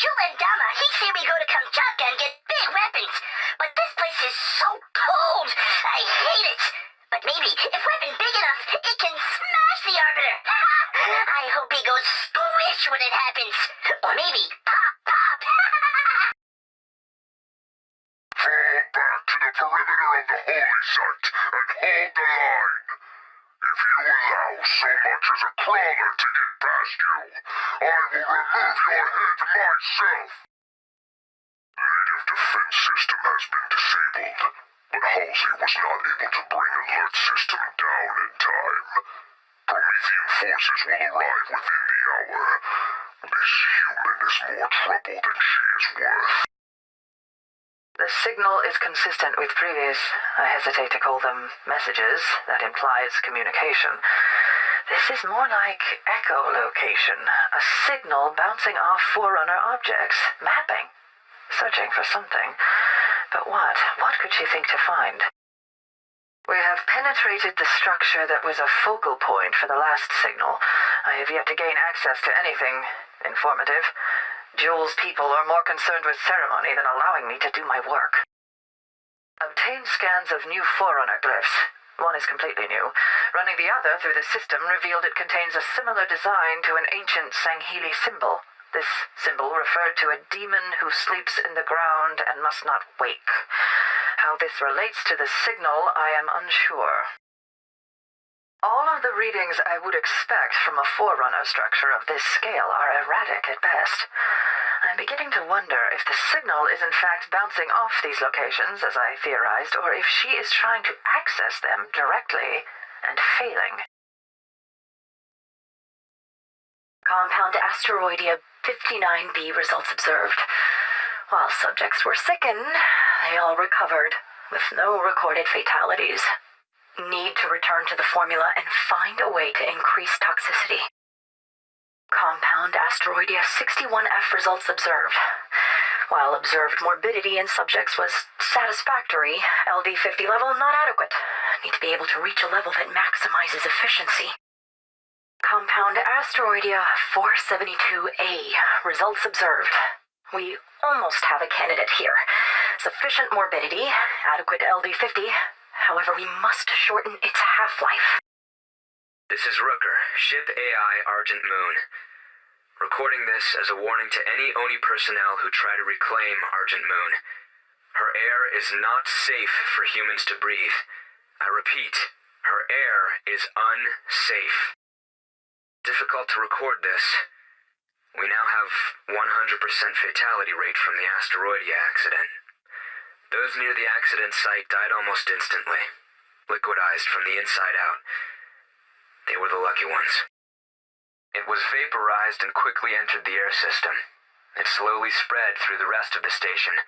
Dama, he said we go to Kamchatka and get big weapons. But this place is so cold. I hate it. But maybe, if weapon big enough, it can smash the Arbiter. I hope he goes squish when it happens. Or maybe pop, pop. Fall back to the perimeter of the holy site and hold the line. If you allow so much as a crawler to get past you, I will remove your head myself. Native defense system has been disabled, but Halsey was not able to bring alert system down in time. Promethean forces will arrive within the hour. This human is more trouble than she is worth. The signal is consistent with previous, I hesitate to call them messages, that implies communication. This is more like echolocation, a signal bouncing off Forerunner objects, mapping, searching for something. But what? What could she think to find? We have penetrated the structure that was a focal point for the last signal. I have yet to gain access to anything informative. Jules' people are more concerned with ceremony than allowing me to do my work. Obtained scans of new Forerunner glyphs. One is completely new. Running the other through the system revealed it contains a similar design to an ancient Sanghili symbol. This symbol referred to a demon who sleeps in the ground and must not wake. How this relates to the signal, I am unsure. All of the readings I would expect from a Forerunner structure of this scale are erratic at best. I'm beginning to wonder if the signal is in fact bouncing off these locations, as I theorized, or if she is trying to access them directly and failing. Compound Asteroidea 59b results observed. While subjects were sickened, they all recovered, with no recorded fatalities. Need to return to the formula and find a way to increase toxicity. Compound Asteroidea 61F results observed. While observed morbidity in subjects was satisfactory, LD50 level not adequate. Need to be able to reach a level that maximizes efficiency. Compound Asteroidea 472A results observed. We almost have a candidate here. Sufficient morbidity, adequate LD50. However, we must shorten its half-life. This is Rooker, Ship AI Argent Moon. Recording this as a warning to any Oni personnel who try to reclaim Argent Moon. Her air is not safe for humans to breathe. I repeat, her air is unsafe. Difficult to record this. We now have 100% fatality rate from the Asteroidea accident. Those near the accident site died almost instantly, liquidized from the inside out. They were the lucky ones. It was vaporized and quickly entered the air system. It slowly spread through the rest of the station.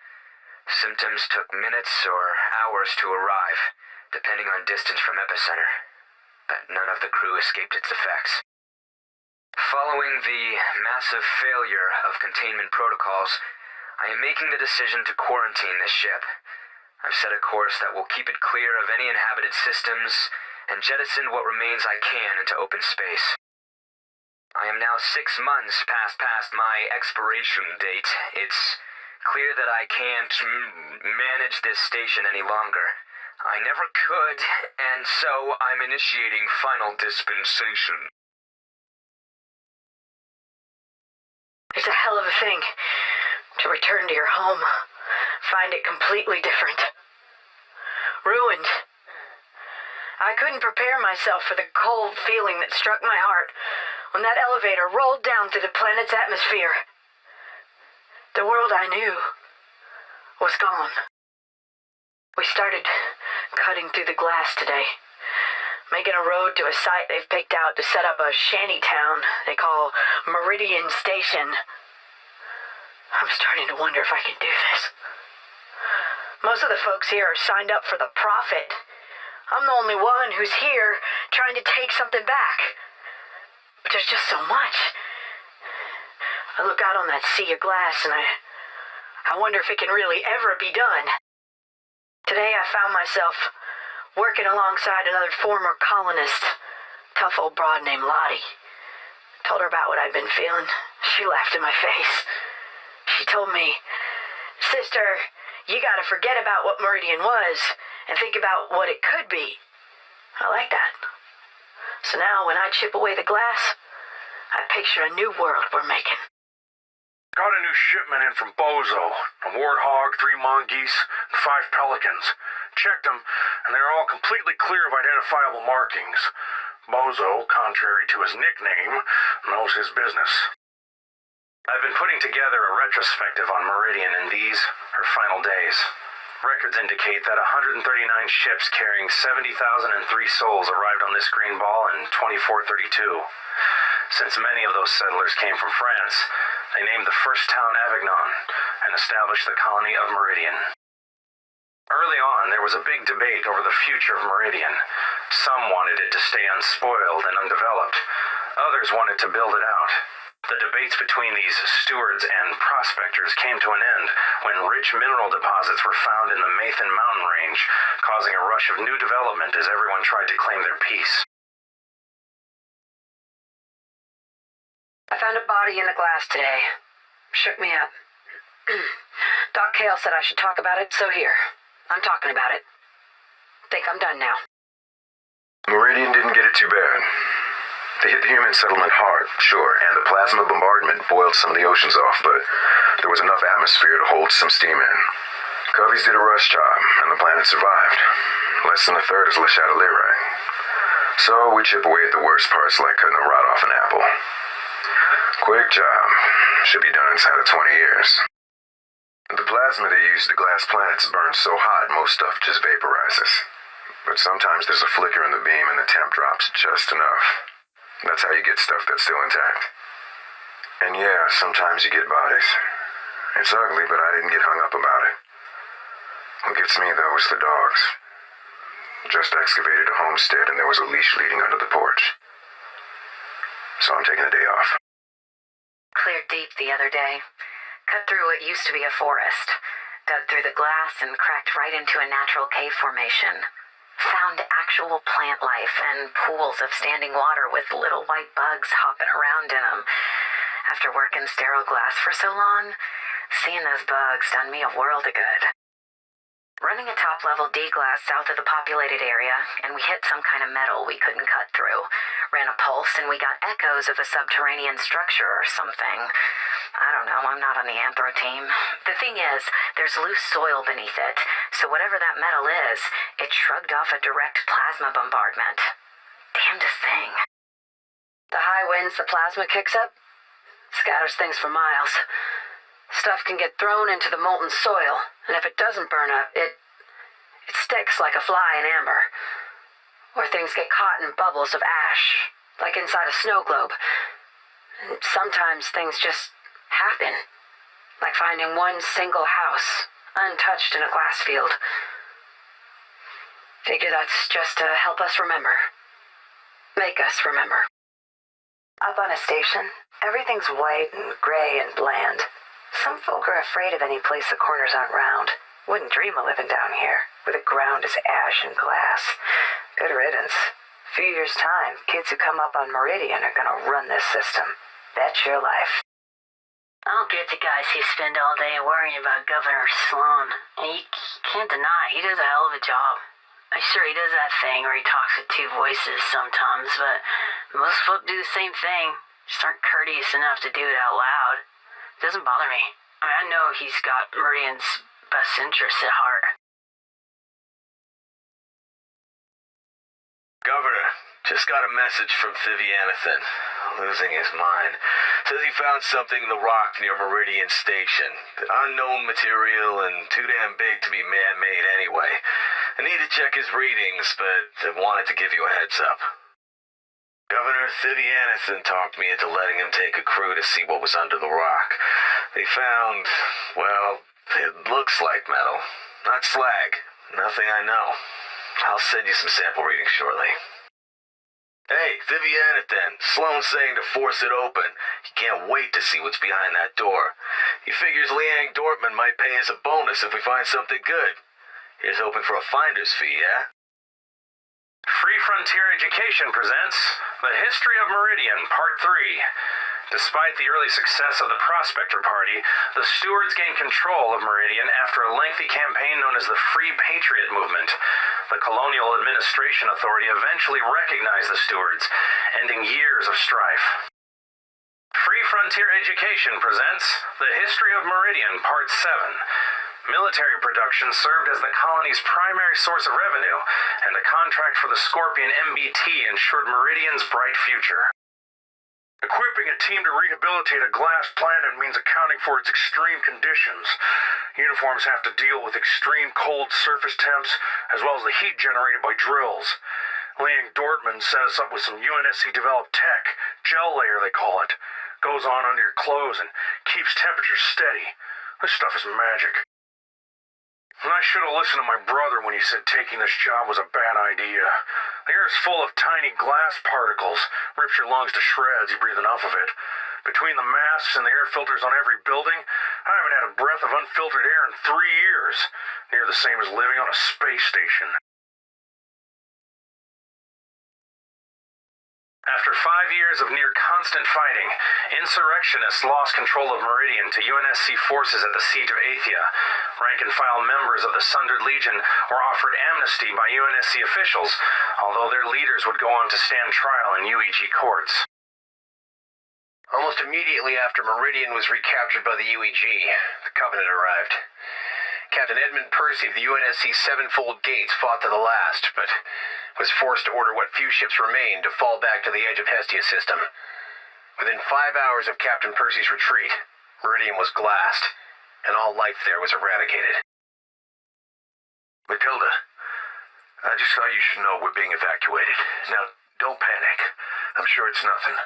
Symptoms took minutes or hours to arrive, depending on distance from epicenter. But none of the crew escaped its effects. Following the massive failure of containment protocols, I am making the decision to quarantine this ship. I've set a course that will keep it clear of any inhabited systems and jettison what remains I can into open space. I am now 6 months past my expiration date. It's clear that I can't manage this station any longer. I never could, and so I'm initiating final dispensation. It's a hell of a thing to return to your home, find it completely different. Ruined. I couldn't prepare myself for the cold feeling that struck my heart when that elevator rolled down through the planet's atmosphere. The world I knew was gone. We started cutting through the glass today, making a road to a site they've picked out to set up a shanty town they call Meridian Station. I'm starting to wonder if I can do this. Most of the folks here are signed up for the profit. I'm the only one who's here trying to take something back. But there's just so much. I look out on that sea of glass and I wonder if it can really ever be done. Today I found myself working alongside another former colonist, tough old broad named Lottie. Told her about what I'd been feeling. She laughed in my face. she told me, "Sister, you gotta forget about what Meridian was and think about what it could be." I like that. So now when I chip away the glass, I picture a new world we're making. Got a new shipment in from Bozo. A warthog, 3 monkeys, and 5 pelicans. Checked them, and they're all completely clear of identifiable markings. Bozo, contrary to his nickname, knows his business. I've been putting together a retrospective on Meridian in these, her final days. Records indicate that 139 ships carrying 70,003 souls arrived on this green ball in 2432. Since many of those settlers came from France, they named the first town Avignon and established the colony of Meridian. Early on, there was a big debate over the future of Meridian. Some wanted it to stay unspoiled and undeveloped. Others wanted to build it out. The debates between these stewards and prospectors came to an end when rich mineral deposits were found in the Mathan mountain range, causing a rush of new development as everyone tried to claim their piece. I found a body in the glass today. Shook me up. Doc Cale said I should talk about it, so here. I'm talking about it. Think I'm done now. Meridian didn't get it too bad. They hit the human settlement hard, sure, and the plasma bombardment boiled some of the oceans off, but there was enough atmosphere to hold some steam in. Coveys did a rush job, and the planet survived. Less than a third is Le Chatelier, right? So we chip away at the worst parts like cutting a rod off an apple. Quick job. Should be done inside of 20 years. The plasma they use to glass planets burns so hot most stuff just vaporizes. But sometimes there's a flicker in the beam and the temp drops just enough. That's how you get stuff that's still intact. And yeah, sometimes you get bodies. It's ugly, but I didn't get hung up about it. What gets me, though, is the dogs. Just excavated a homestead and there was a leash leading under the porch. So I'm taking a day off. Cleared deep the other day. Cut through what used to be a forest. Dug through the glass and cracked right into a natural cave formation. Found actual plant life and pools of standing water with little white bugs hopping around in them. After working sterile glass for so long, seeing those bugs done me a world of good. Running a top-level D-glass south of the populated area, and we hit some kind of metal we couldn't cut through. Ran a pulse, and we got echoes of a subterranean structure or something. I don't know, I'm not on the anthro team. The thing is, there's loose soil beneath it, so whatever that metal is, it shrugged off a direct plasma bombardment. Damnedest thing. The high winds the plasma kicks up scatters things for miles. Stuff can get thrown into the molten soil, and if it doesn't burn up, it sticks like a fly in amber. Or things get caught in bubbles of ash, like inside a snow globe. And sometimes things just happen, like finding one single house, untouched in a glass field. Figure that's just to help us remember. Make us remember. Up on a station, everything's white and gray and bland. Some folk are afraid of any place the corners aren't round. Wouldn't dream of living down here, where the ground is ash and glass. Good riddance. Few years' time, kids who come up on Meridian are gonna run this system. Bet your life. I don't get the guys who spend all day worrying about Governor Sloan. And you can't deny, he does a hell of a job. I'm sure he does that thing where he talks with two voices sometimes, but most folk do the same thing. Just aren't courteous enough to do it out loud. It doesn't bother me. I mean, I know he's got Meridian's best interests at heart. Governor, just got a message from Vivianathan, losing his mind. Says he found something in the rock near Meridian Station. Unknown material and too damn big to be man-made anyway. I need to check his readings, but I wanted to give you a heads up. Governor Vivianathan talked me into letting him take a crew to see what was under the rock. They found, well, it looks like metal. Not slag. Nothing I know. I'll send you some sample readings shortly. Hey, Vivianathan, Sloan's saying to force it open. He can't wait to see what's behind that door. He figures Liang Dortmund might pay us a bonus if we find something good. Here's hoping for a finder's fee, yeah? Free Frontier Education presents The History of Meridian, Part 3. Despite the early success of the Prospector Party, the stewards gained control of Meridian after a lengthy campaign known as the Free Patriot Movement. The Colonial Administration Authority eventually recognized the stewards, ending years of strife. Free Frontier Education presents The History of Meridian, Part 7. Military production served as the colony's primary source of revenue, and a contract for the Scorpion MBT ensured Meridian's bright future. Equipping a team to rehabilitate a glass planet means accounting for its extreme conditions. Uniforms have to deal with extreme cold surface temps, as well as the heat generated by drills. Liang Dortmund set us up with some UNSC-developed tech, gel layer they call it. Goes on under your clothes and keeps temperatures steady. This stuff is magic. And I should have listened to my brother when he said taking this job was a bad idea. The air is full of tiny glass particles. Rips your lungs to shreds, you breathe enough of it. Between the masks and the air filters on every building, I haven't had a breath of unfiltered air in 3 years. Near the same as living on a space station. After 5 years of near constant fighting, insurrectionists lost control of Meridian to UNSC forces at the Siege of Athia. Rank-and-file members of the Sundered Legion were offered amnesty by UNSC officials, although their leaders would go on to stand trial in UEG courts. Almost immediately after Meridian was recaptured by the UEG, the Covenant arrived. Captain Edmund Percy of the UNSC Sevenfold Gates fought to the last, but was forced to order what few ships remained to fall back to the edge of Hestia system. Within 5 hours of Captain Percy's retreat, Meridian was glassed, and all life there was eradicated. Matilda, I just thought you should know we're being evacuated. Now, don't panic. I'm sure it's nothing.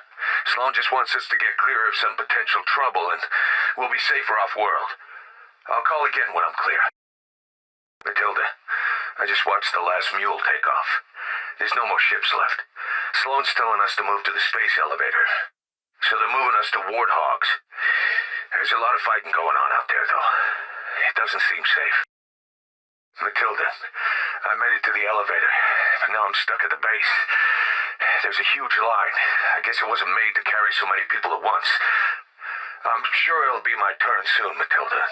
Sloan just wants us to get clear of some potential trouble, and we'll be safer off-world. I'll call again when I'm clear. Matilda, I just watched the last mule take off. There's no more ships left. Sloan's telling us to move to the space elevator. So they're moving us to Warthogs. There's a lot of fighting going on out there, though. It doesn't seem safe. Matilda, I made it to the elevator, but now I'm stuck at the base. There's a huge line. I guess it wasn't made to carry so many people at once. I'm sure it'll be my turn soon, Matilda.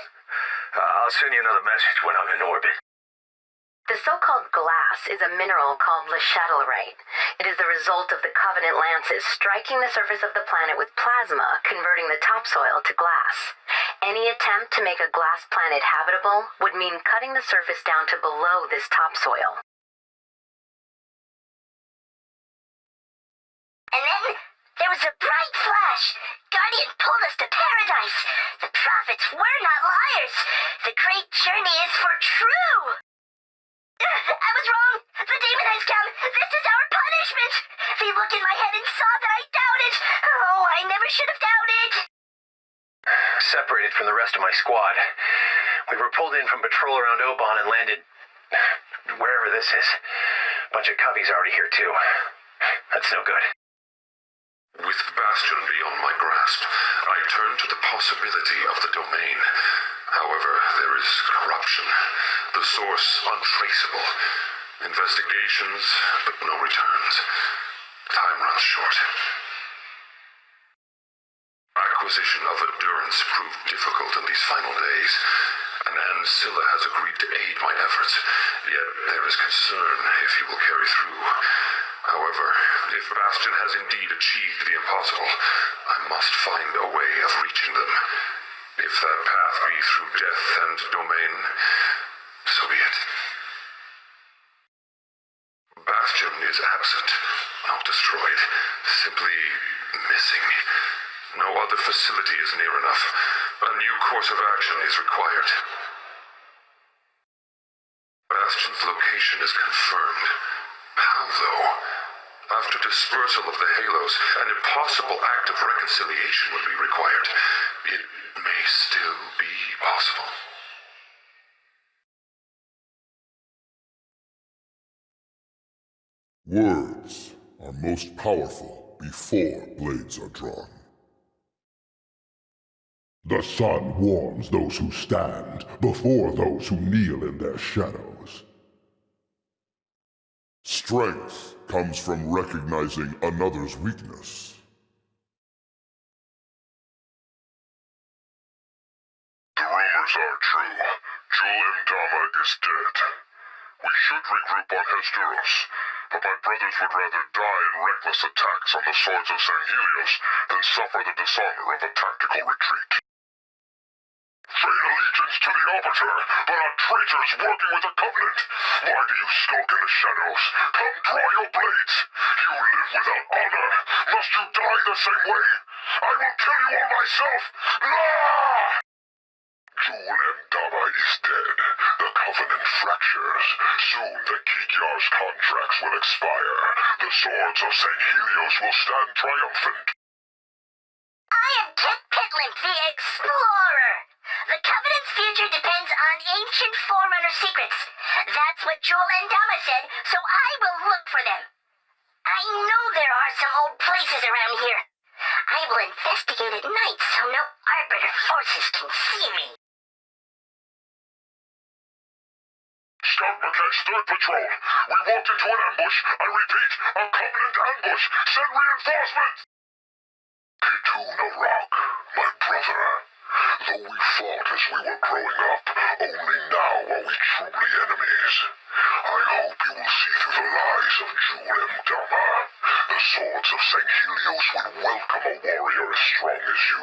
I'll send you another message when I'm in orbit. The so-called glass is a mineral called lechatelierite. It is the result of the Covenant lances striking the surface of the planet with plasma, converting the topsoil to glass. Any attempt to make a glass planet habitable would mean cutting the surface down to below this topsoil. And then there was a bright flash. Guardian pulled us to paradise. The prophets were not liars. The great journey is for true. I was wrong. The demon has come. This is our punishment. They looked in my head and saw that I doubted. Oh, I never should have doubted. Separated from the rest of my squad, we were pulled in from patrol around Oban and landed wherever this is. Bunch of coveys already here too. That's no good. With Bastion beyond my grasp, I turn to the possibility of the domain. However, there is corruption. The source untraceable. Investigations, but no returns. Time runs short. Acquisition of endurance proved difficult in these final days, and Ancilla has agreed to aid my efforts, yet there is concern if he will carry through. However, if Bastion has indeed achieved the impossible, I must find a way of reaching them. If that path be through death and domain, so be it. Bastion is absent, not destroyed, simply missing. No other facility is near enough. A new course of action is required. Bastion's location is confirmed. How, though? After dispersal of the Halos, an impossible act of reconciliation would be required. It may still be possible. Words are most powerful before blades are drawn. The sun warms those who stand before those who kneel in their shadows. Strength comes from recognizing another's weakness. rumors are true. Jul-Mdama is dead. We should regroup on Hesduros, but my brothers would rather die in reckless attacks on the swords of San Helios than suffer the dishonor of a tactical retreat. Feign allegiance to the Arbiter, but are traitors working with the Covenant. Why do you skulk in the shadows? Come draw your blades. You live without honor. Must you die the same way? I will kill you all myself. Ah! Jul-Mdama is dead. The Covenant fractures. Soon the Kikyar's contracts will expire. The swords of St. Helios will stand triumphant. I am Kit Pitland, the Explorer. The Covenant's future depends on ancient Forerunner secrets. That's what Jul-Mdama said, so I will look for them. I know there are some old places around here. I will investigate at night so no Arbiter forces can see me. Scout McKay's 3rd Patrol. We walked into an ambush. I repeat, a Covenant ambush. Send reinforcements! Tejuna Rock, my brother. Though we fought as we were growing up, only now are we truly enemies. I hope you will see through the lies of Jul-Mdama. The swords of St. Helios would welcome a warrior as strong as you.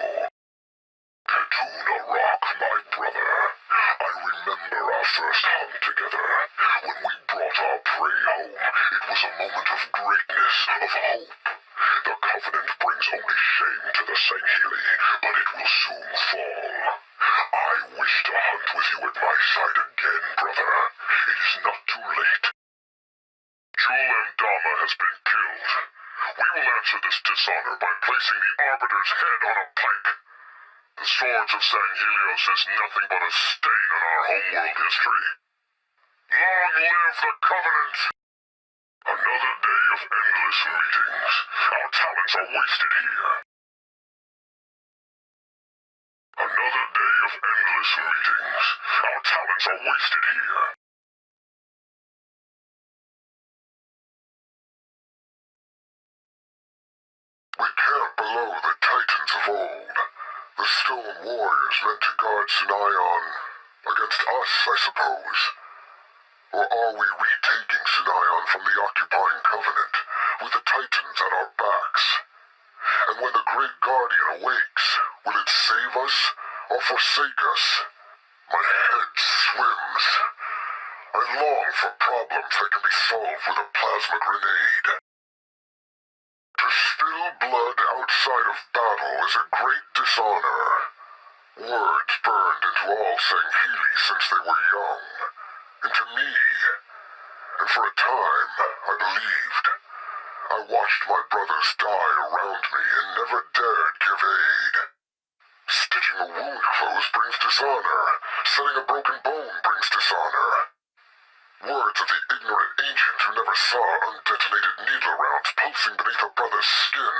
Tejuna Rock, my brother. I remember our first hunt together. When we brought our prey home, it was a moment of greatness, of hope. The Covenant brings only shame to the St. Heli, but it will soon fall. I wish to hunt with you at my side again, brother. It is not too late. Jul-Mdama has been killed. We will answer this dishonor by placing the Arbiter's head on a pike. The swords of St. Helios is nothing but a stain on our homeworld history. Long live the Covenant! Another day of endless meetings. Our talents are wasted here. Another day of endless meetings. Our talents are wasted here. We camp below the Titans of old. The stone warriors meant to guard Sinayon against us, I suppose. Or are we retaking Sinayon from the occupying Covenant, with the Titans at our backs? And when the Great Guardian awakes, will it save us or forsake us? My head swims. I long for problems that can be solved with a plasma grenade. To spill blood outside of battle is a great dishonor. Words burned into all St. Heli since they were young. Into me. And for a time, I believed. I watched my brothers die around me and never dared give aid. Stitching a wound close brings dishonor. Setting a broken bone brings dishonor. Words of the ignorant ancient who never saw undetonated needle rounds pulsing beneath a brother's skin.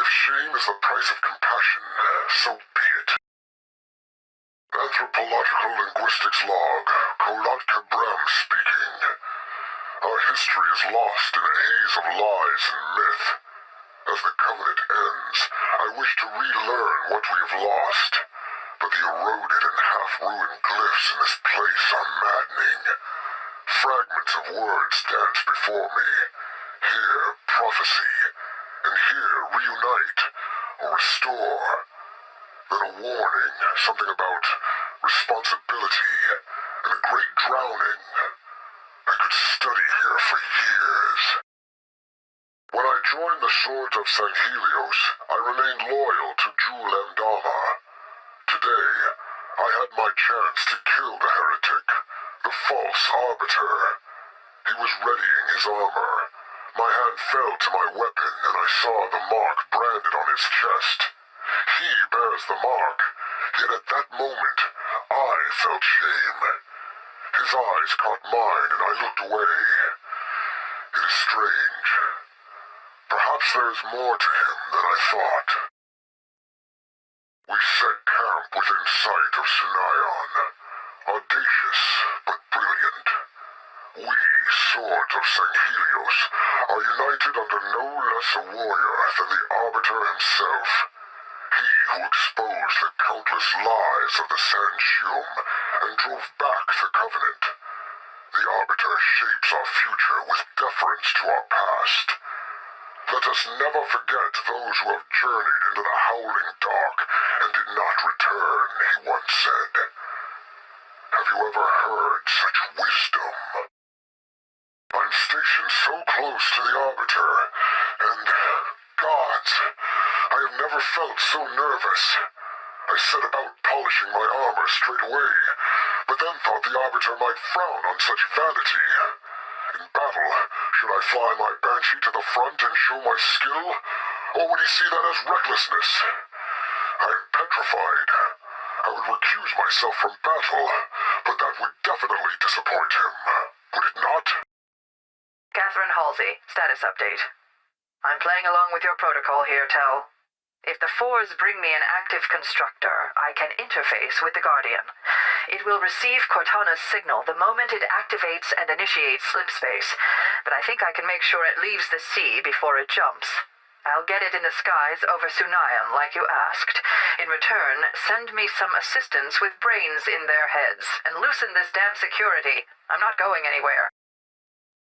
If shame is the price of compassion, so be it. Anthropological linguistics log, Kolatka Bram speaking. Our history is lost in a haze of lies and myth. As the Covenant ends, I wish to relearn what we have lost. But the eroded and half-ruined glyphs in this place are maddening. Fragments of words dance before me. Here, prophecy, and here, reunite, or restore. Then a warning, something about responsibility, and a great drowning. I could study here for years. When I joined the Swords of St. Helios, I remained loyal to Jul-Mdama. Today, I had my chance to kill the heretic, the false arbiter. He was readying his armor. My hand fell to my weapon, and I saw the mark branded on his chest. He bears the mark, yet at that moment, I felt shame. His eyes caught mine, and I looked away. It is strange. Perhaps there is more to him than I thought. We set camp within sight of Sinayon. Audacious, but brilliant. We, Swords of St. Helios, are united under no less a warrior than the Arbiter himself. He who exposed the countless lies of the Sanchium and drove back the Covenant. The Arbiter shapes our future with deference to our past. Let us never forget those who have journeyed into the howling dark and did not return, he once said. Have you ever heard such wisdom? I'm stationed so close to the Arbiter, and, gods, I have never felt so nervous. I set about polishing my armor straight away, but then thought the Arbiter might frown on such vanity. In battle, should I fly my Banshee to the front and show my skill, or would he see that as recklessness? I'm petrified. I would recuse myself from battle, but that would definitely disappoint him. Would it not? Catherine Halsey, status update. I'm playing along with your protocol here, Tell. If the Fours bring me an active constructor, I can interface with the Guardian. It will receive Cortana's signal the moment it activates and initiates slip space, but I think I can make sure it leaves the sea before it jumps. I'll get it in the skies over Sunayan, like you asked. In return, send me some assistants with brains in their heads, and loosen this damn security. I'm not going anywhere.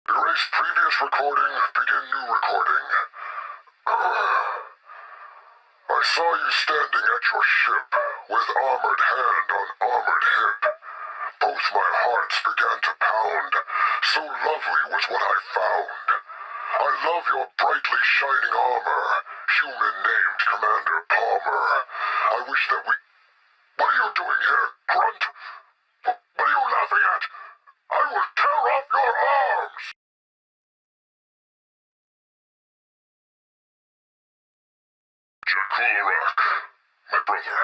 Erase previous recording, begin new recording. I saw you standing at your ship, with armored hand on armored hip. Both my hearts began to pound, so lovely was what I found. I love your brightly shining armor, human named Commander Palmer. I wish that we... What are you doing here, Grunt? What are you laughing at? I will tear off your arms! Jack, my brother,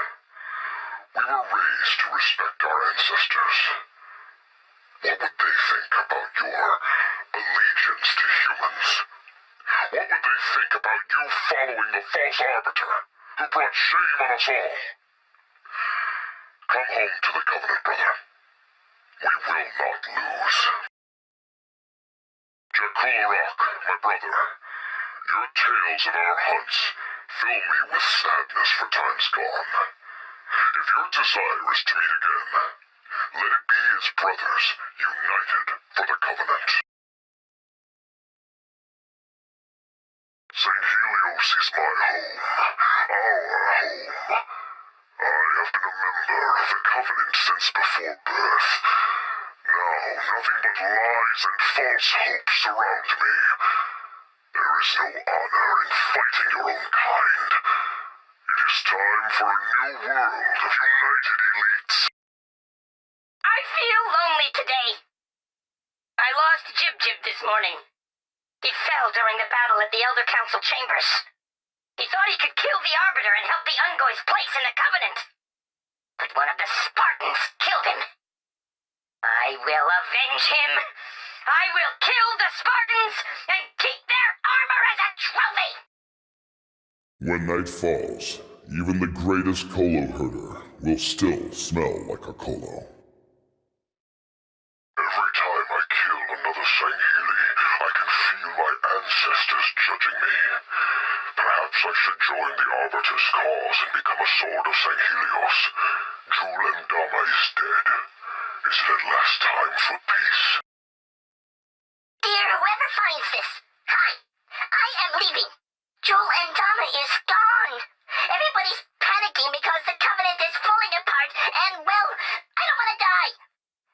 we were raised to respect our ancestors. What would they think about your allegiance to humans? What would they think about you following the false arbiter, who brought shame on us all? Come home to the Covenant, brother. We will not lose. Jack, my brother, your tales of our hunts fill me with sadness for times gone. If your desire is to meet again, let it be as brothers united for the Covenant. St. Helios is my home, our home. I have been a member of the Covenant since before birth. Now, nothing but lies and false hopes surround me. There is no honor in fighting your own kind. It is time for a new world of united elites. I feel lonely today. I lost Jib this morning. He fell during the battle at the Elder Council chambers. He thought he could kill the Arbiter and help the Ungoy's place in the Covenant. But one of the Spartans killed him. I will avenge him. I will kill the Spartans and keep their armor as a trophy. When night falls, even the greatest Colo herder will still smell like a Colo. Every time I kill another Sangheli, I can feel my ancestors judging me. Perhaps I should join the Arbiter's cause and become a sword of Sanghelios. Jul and Dama is dead. Is it at last time for peace? Dear whoever finds this, hi. I am leaving. Jul and Dama is gone. Everybody's panicking because the Covenant is falling apart and, well, I don't want to die.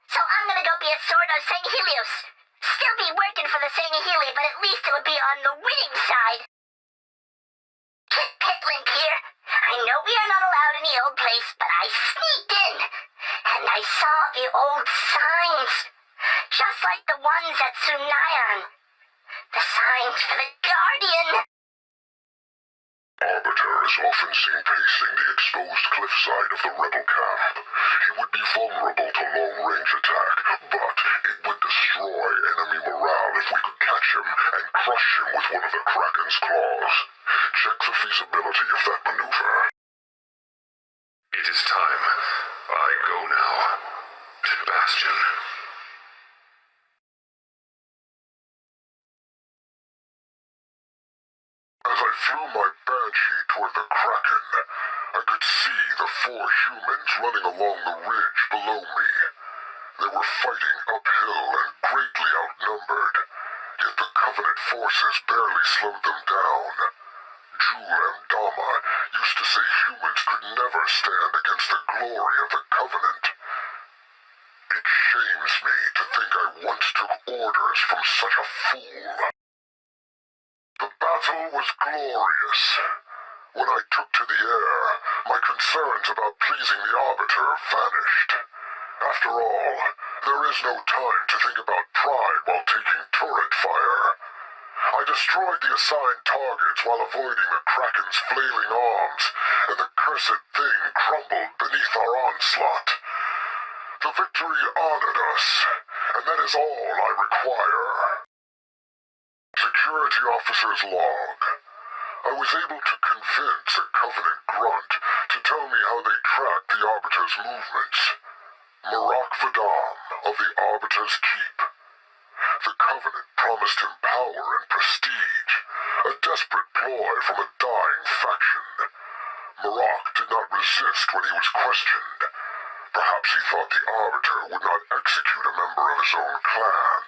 So I'm gonna go be a sword of St. Helios. Still be working for the St. Heli, but at least it'll be on the winning side. Pitlimp here. I know we are not allowed in the old place, but I sneaked in. And I saw the old signs. Just like the ones at Sunayan. The signs for the Guardian. Arbiter is often seen pacing the exposed cliffside of the rebel camp. He would be vulnerable to long-range attack, but it would destroy enemy morale if we could catch him and crush him with one of the Kraken's claws. Check the feasibility of that maneuver. It is time. I go now. To Bastion. As I flew my Banshee toward the Kraken, could see the 4 humans running along the ridge below me. They were fighting uphill and greatly outnumbered, yet the Covenant forces barely slowed them down. Jul and Dama used to say humans could never stand against the glory of the Covenant. It shames me to think I once took orders from such a fool. The battle was glorious. When I took to the air, my concerns about pleasing the Arbiter vanished. After all, there is no time to think about pride while taking turret fire. I destroyed the assigned targets while avoiding the Kraken's flailing arms, and the cursed thing crumbled beneath our onslaught. The victory honored us, and that is all I require. Security officer's log. I was able to convince a Covenant grunt to tell me how they tracked the Arbiter's movements. Marak Vadam of the Arbiter's Keep. The Covenant promised him power and prestige, a desperate ploy from a dying faction. Marak did not resist when he was questioned. Perhaps he thought the Arbiter would not execute a member of his own clan.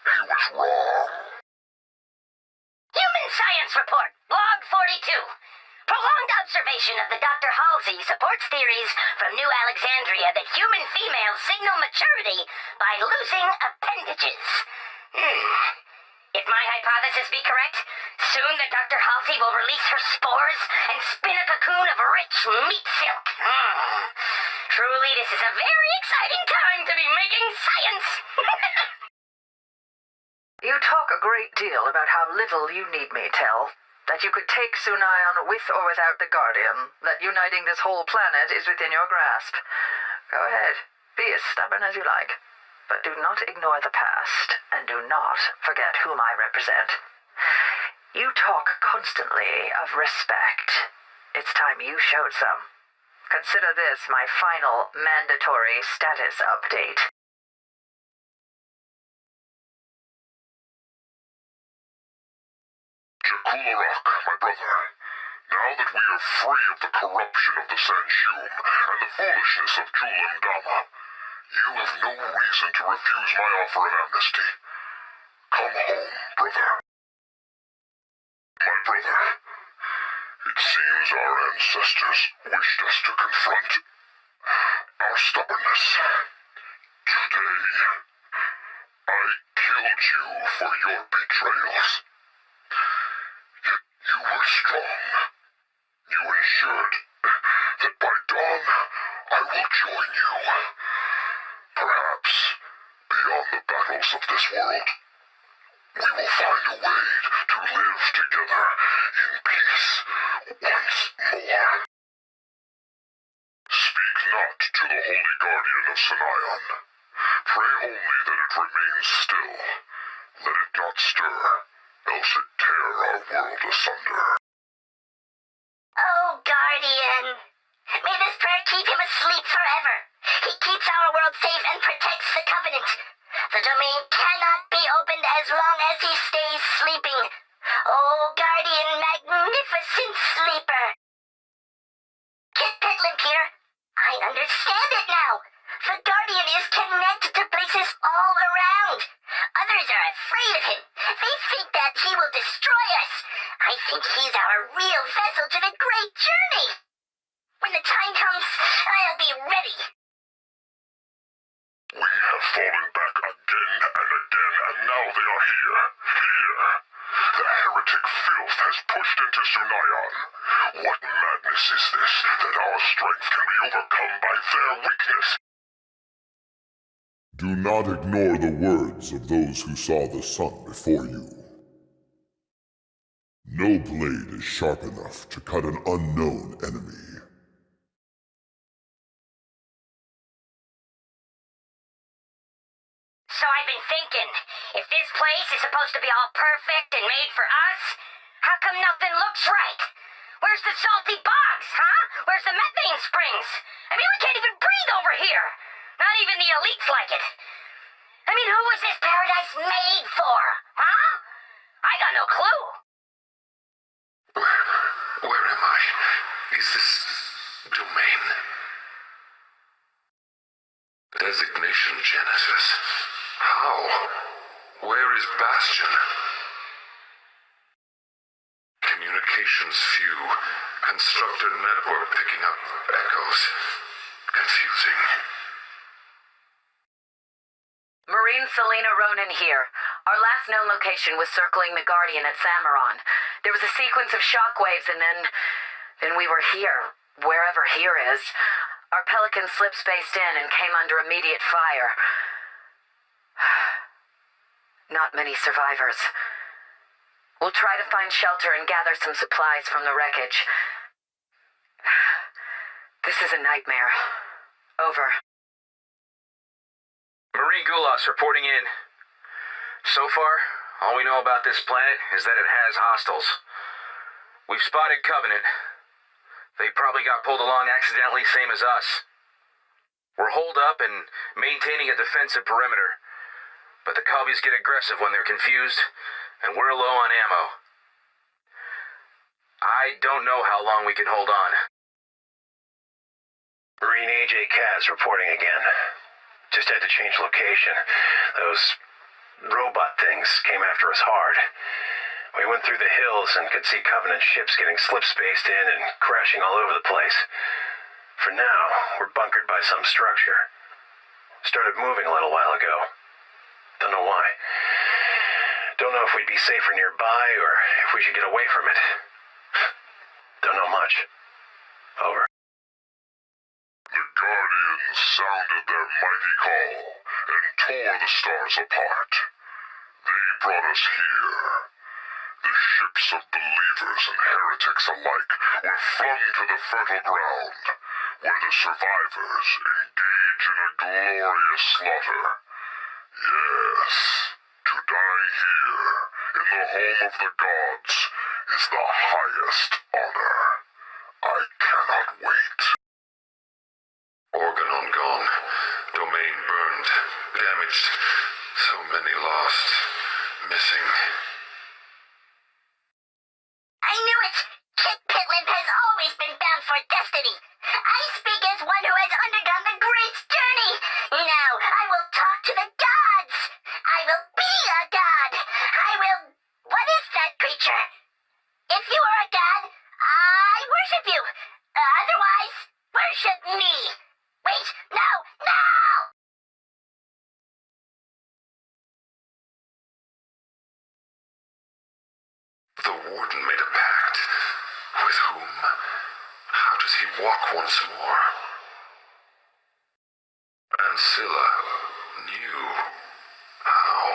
He was wrong. Human Science Report, Log 42. Prolonged observation of the Dr. Halsey supports theories from New Alexandria that human females signal maturity by losing appendages. If my hypothesis be correct, soon the Dr. Halsey will release her spores and spin a cocoon of rich meat silk. Truly, this is a very exciting time to be making science. You talk a great deal about how little you need me tell. That you could take Sunayon with or without the Guardian. That uniting this whole planet is within your grasp. Go ahead. Be as stubborn as you like. But do not ignore the past, and do not forget whom I represent. You talk constantly of respect. It's time you showed some. Consider this my final mandatory status update. Jakularak, my brother. Now that we are free of the corruption of the Sanshum and the foolishness of Jul and Dama, you have no reason to refuse my offer of amnesty. Come home, brother. My brother, it seems our ancestors wished us to confront our stubbornness. Today, I killed you for your betrayals. Yet you were strong. You ensured that by dawn I will join you. Perhaps, beyond the battles of this world, we will find a way to live together in peace once more. Speak not to the Holy Guardian of Sunayon. Pray only that it remains still. Let it not stir, else it tear our world asunder. Oh, Guardian. May this prayer keep him asleep forever. He keeps our world safe and protects the Covenant. The domain cannot be opened as long as he stays sleeping. Oh, Guardian, magnificent sleeper. Kit Petlimp here. I understand it now. The Guardian is connected to places all around. Others are afraid of him. They think that he will destroy us. I think he's our real vessel to the great journey. When the time comes, I'll be ready. We have fallen back again and again, and now they are here. Here. The heretic filth has pushed into Sunayon. What madness is this, that our strength can be overcome by their weakness? Do not ignore the words of those who saw the sun before you. No blade is sharp enough to cut an unknown enemy. So I've been thinking, if this place is supposed to be all perfect and made for us, how come nothing looks right? Where's the salty bogs, huh? Where's the methane springs? I mean, we can't even breathe over here. Not even the elites like it. I mean, who was this paradise made for, huh? I got no clue. Is this domain? Designation Genesis. How? Where is Bastion? Communications few. Constructor network picking up echoes. Confusing. Marine Selena Ronan here. Our last known location was circling the Guardian at Samaron. There was a sequence of shockwaves and then we were here, wherever here is. Our Pelican slip-spaced in and came under immediate fire. Not many survivors. We'll try to find shelter and gather some supplies from the wreckage. This is a nightmare. Over. Marine Gulas reporting in. So far, all we know about this planet is that it has hostiles. We've spotted Covenant. They probably got pulled along accidentally, same as us. We're holed up and maintaining a defensive perimeter. But the Cubbies get aggressive when they're confused, and we're low on ammo. I don't know how long we can hold on. Marine AJ Kaz reporting again. Just had to change location. Those robot things came after us hard. We went through the hills and could see Covenant ships getting slip-spaced in and crashing all over the place. For now, we're bunkered by some structure. Started moving a little while ago. Don't know why. Don't know if we'd be safer nearby or if we should get away from it. Don't know much. Over. The Guardians sounded their mighty call and tore the stars apart. They brought us here. The ships of believers and heretics alike were flung to the fertile ground, where the survivors engage in a glorious slaughter. Yes, to die here, in the home of the gods, is the highest honor. I cannot wait. Organon gone, domain burned, damaged, so many lost, missing. I knew it! Kit Pitland has always been bound for destiny. I speak as one who has undergone the great journey. Now I will talk to the gods. I will be a god. I will... What is that creature? If you are a god, I worship you. Otherwise, worship me. Wait, no, no! The Warden made a pact. With whom? How does he walk once more? Ancilla knew how.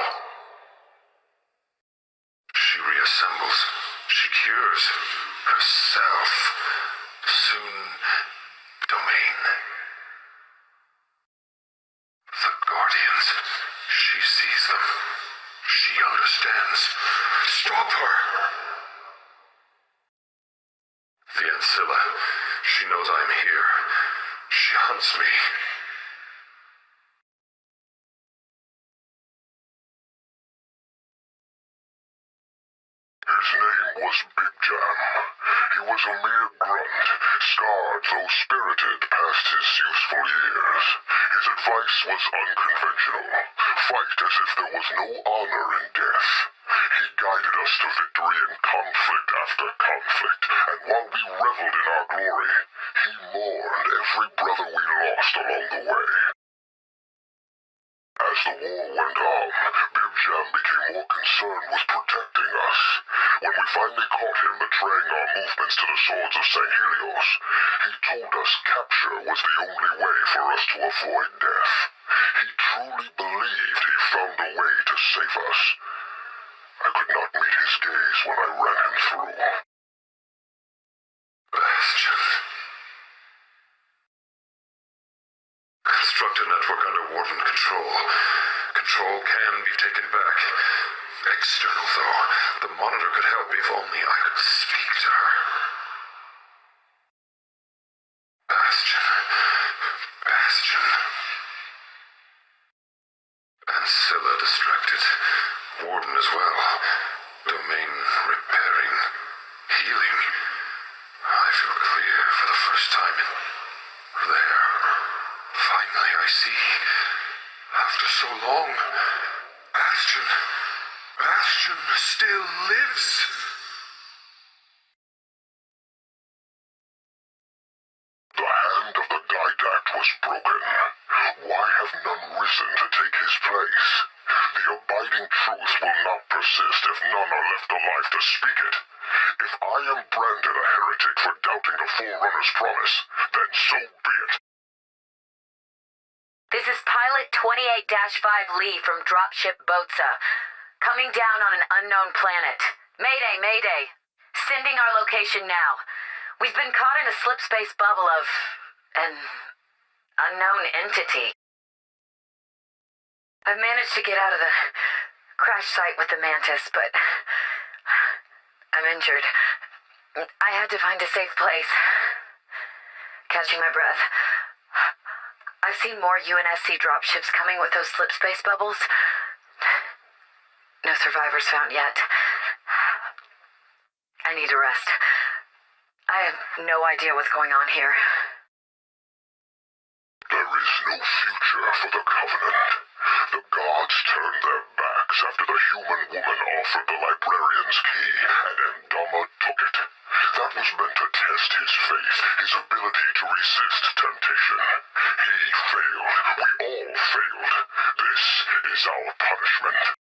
She reassembles. She cures herself. Soon, domain. The Guardians. She sees them. She understands. Stop her! The Ancilla. She knows I'm here. She hunts me. His name was Big Jam. He was a mere grunt, scarred though spirited past his useful years. His advice was unconventional. Fight as if there was no honor in death. He guided us to victory in conflict after conflict, and while we reveled in our glory, he mourned every brother we lost along the way. As the war went on, Big Jam became more concerned with protecting us. When we finally caught him betraying our movements to the swords of St. Helios, he told us capture was the only way for us to avoid death. He truly believed he found a way to save us. I could not meet his gaze when I ran him through. Bastion. Construct a network under Warden control. Control can be taken back. External, though. The monitor could help if only I could speak to her. Bastion. Bastion. Ancilla distracted. Warden as well. Domain repairing. Healing. I I feel clear for the first time in... there. Finally I see. After so long, Bastion still lives. The hand of the Didact was broken. Why have none risen to take his place? The abiding truth will not persist if none are left alive to speak it. If I am branded a heretic for doubting the Forerunner's promise, then so be it. This is Pilot 28-5 Lee from Dropship Boatsa. Coming down on an unknown planet. Mayday, mayday. Sending our location now. We've been caught in a slip-space bubble of... an unknown entity. I've managed to get out of the crash site with the Mantis, but... I'm injured. I had to find a safe place. Catching my breath. I've seen more UNSC dropships coming with those slip-space bubbles. No survivors found yet. I need a rest. I have no idea what's going on here. There is no future for the Covenant. The gods turned their backs after the human woman offered the librarian's key, and Endama took it. That was meant to test his faith, his ability to resist temptation. He failed. We all failed. This is our punishment.